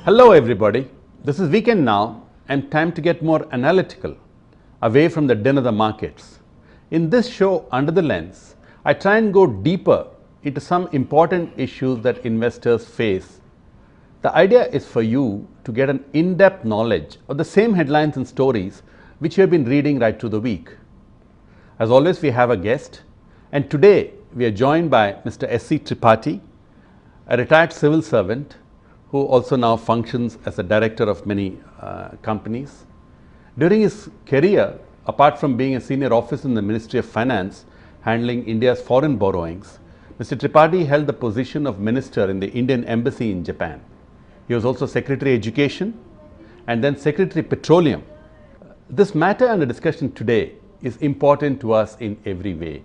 Hello everybody, this is weekend now and time to get more analytical, away from the din of the markets. In this show, Under the Lens, I try and go deeper into some important issues that investors face. The idea is for you to get an in-depth knowledge of the same headlines and stories which you have been reading right through the week. As always, we have a guest, and today we are joined by Mr. S.C. Tripathi, a retired civil servant who also now functions as a director of many companies. During his career, apart from being a senior officer in the Ministry of Finance handling India's foreign borrowings, Mr. Tripathi held the position of minister in the Indian Embassy in Japan. He was also Secretary Education and then Secretary Petroleum. This matter under discussion today is important to us in every way.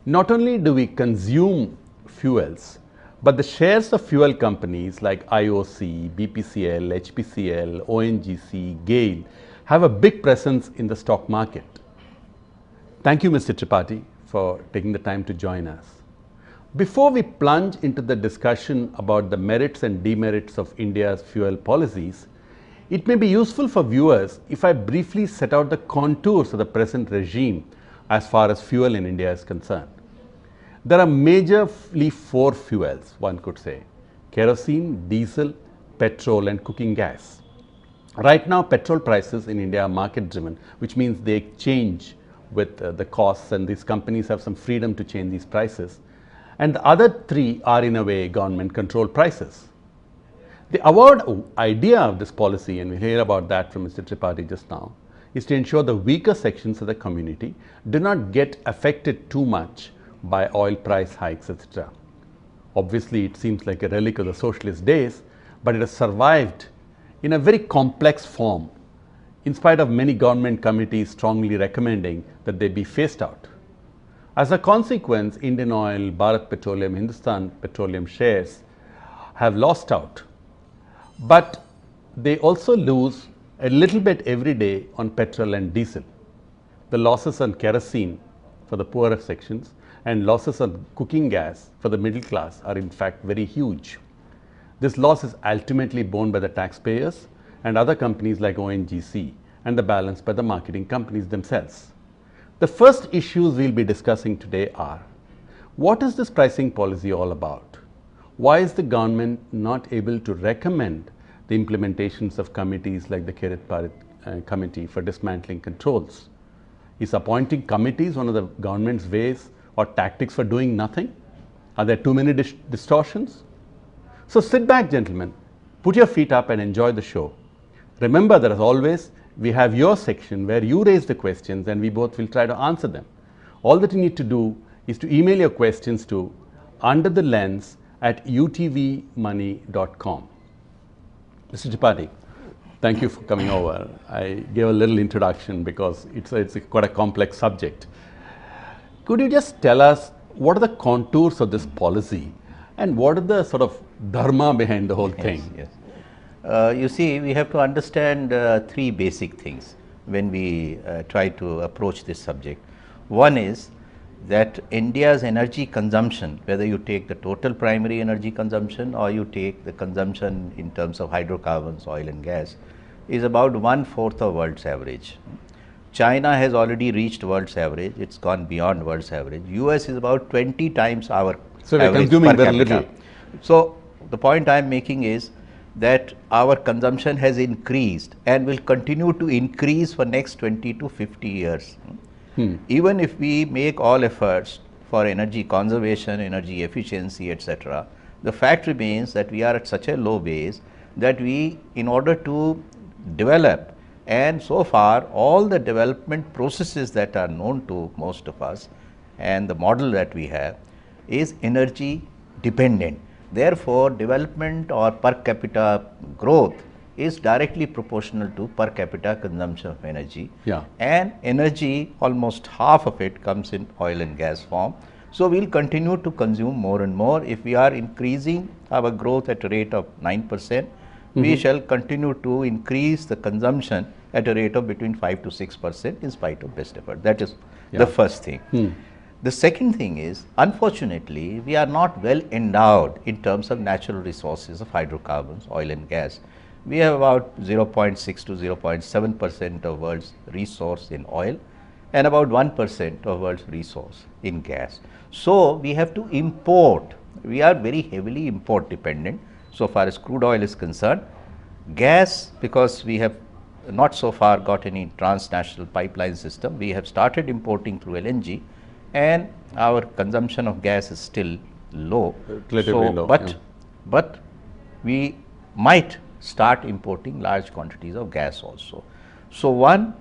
Not only do we consume fuels, but the shares of fuel companies like IOC, BPCL, HPCL, ONGC, GAIL have a big presence in the stock market. Thank you, Mr. Tripathi, for taking the time to join us. Before we plunge into the discussion about the merits and demerits of India's fuel policies, it may be useful for viewers if I briefly set out the contours of the present regime as far as fuel in India is concerned. There are majorly four fuels, one could say: kerosene, diesel, petrol and cooking gas. Right now, petrol prices in India are market driven, which means they change with the costs, and these companies have some freedom to change these prices. And the other three are in a way government controlled prices. The avowed idea of this policy, and we'll hear about that from Mr. Tripathi just now, is to ensure the weaker sections of the community do not get affected too much by oil price hikes, etc. Obviously, it seems like a relic of the socialist days, but it has survived in a very complex form, in spite of many government committees strongly recommending that they be phased out. As a consequence, Indian Oil, Bharat Petroleum, Hindustan Petroleum shares have lost out, but they also lose a little bit every day on petrol and diesel. The losses on kerosene for the poorer sections and losses on cooking gas for the middle class are in fact very huge. This loss is ultimately borne by the taxpayers and other companies like ONGC, and the balance by the marketing companies themselves. The first issues we'll be discussing today are: what is this pricing policy all about? Why is the government not able to recommend the implementations of committees like the Kirit Parikh Committee for dismantling controls? Is appointing committees one of the government's ways or tactics for doing nothing? Are there too many distortions? So sit back, gentlemen, put your feet up and enjoy the show. Remember that as always, we have your section where you raise the questions and we both will try to answer them. All that you need to do is to email your questions to underthelens@utvmoney.com. Mr. Tripathi, thank you for coming over. I gave a little introduction because it's quite a complex subject. Could you just tell us what are the contours of this policy and what are the sort of dharma behind the whole thing? Yes. You see, we have to understand three basic things when we try to approach this subject. One is that India's energy consumption, whether you take the total primary energy consumption or you take the consumption in terms of hydrocarbons, oil and gas, is about 1/4 of world's average. China has already reached world's average, it's gone beyond world's average. US is about 20 times our so we're consuming very little. So the point I am making is that our consumption has increased and will continue to increase for next 20 to 50 years. Even if we make all efforts for energy conservation, energy efficiency, etc., the fact remains that we are at such a low base that we, in order to develop, and so far all the development processes that are known to most of us and the model that we have is energy dependent. Therefore, development or per capita growth is directly proportional to per capita consumption of energy. Yeah. And energy, almost half of it comes in oil and gas form. So, we will continue to consume more and more. If we are increasing our growth at a rate of 9%, we shall continue to increase the consumption at a rate of between 5 to 6% in spite of best effort. That is the first thing. The second thing is, unfortunately, we are not well endowed in terms of natural resources of hydrocarbons, oil and gas. We have about 0.6 to 0.7% of world's resource in oil and about 1% of world's resource in gas. So, we have to import. We are very heavily import dependent so far as crude oil is concerned. Gas, because we have not so far got any transnational pipeline system, we have started importing through LNG, and our consumption of gas is still low. Relatively low. But we might start importing large quantities of gas also. So, one,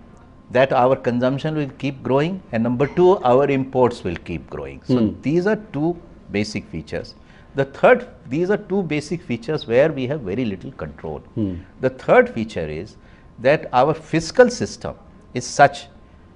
that our consumption will keep growing, and number two, our imports will keep growing. So, these are two basic features. The third, these are two basic features where we have very little control. The third feature is that our fiscal system is such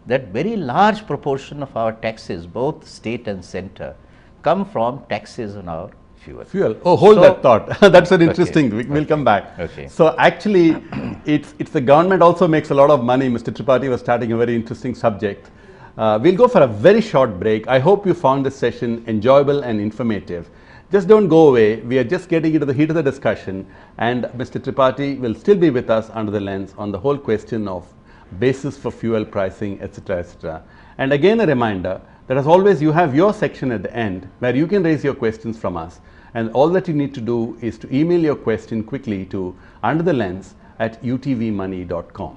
that very large proportion of our taxes, both state and center, come from taxes on our fuel. Oh, hold that thought. That's an interesting. We'll come back. Okay. So actually, it's the government also makes a lot of money. Mr. Tripathi was starting a very interesting subject. We'll go for a very short break. I hope you found this session enjoyable and informative. Just don't go away. We are just getting into the heat of the discussion, and Mr. Tripathi will still be with us under the lens on the whole question of basis for fuel pricing, etc., etc. And again, a reminder that as always, you have your section at the end where you can raise your questions from us. And all that you need to do is to email your question quickly to underthelens@utvmoney.com.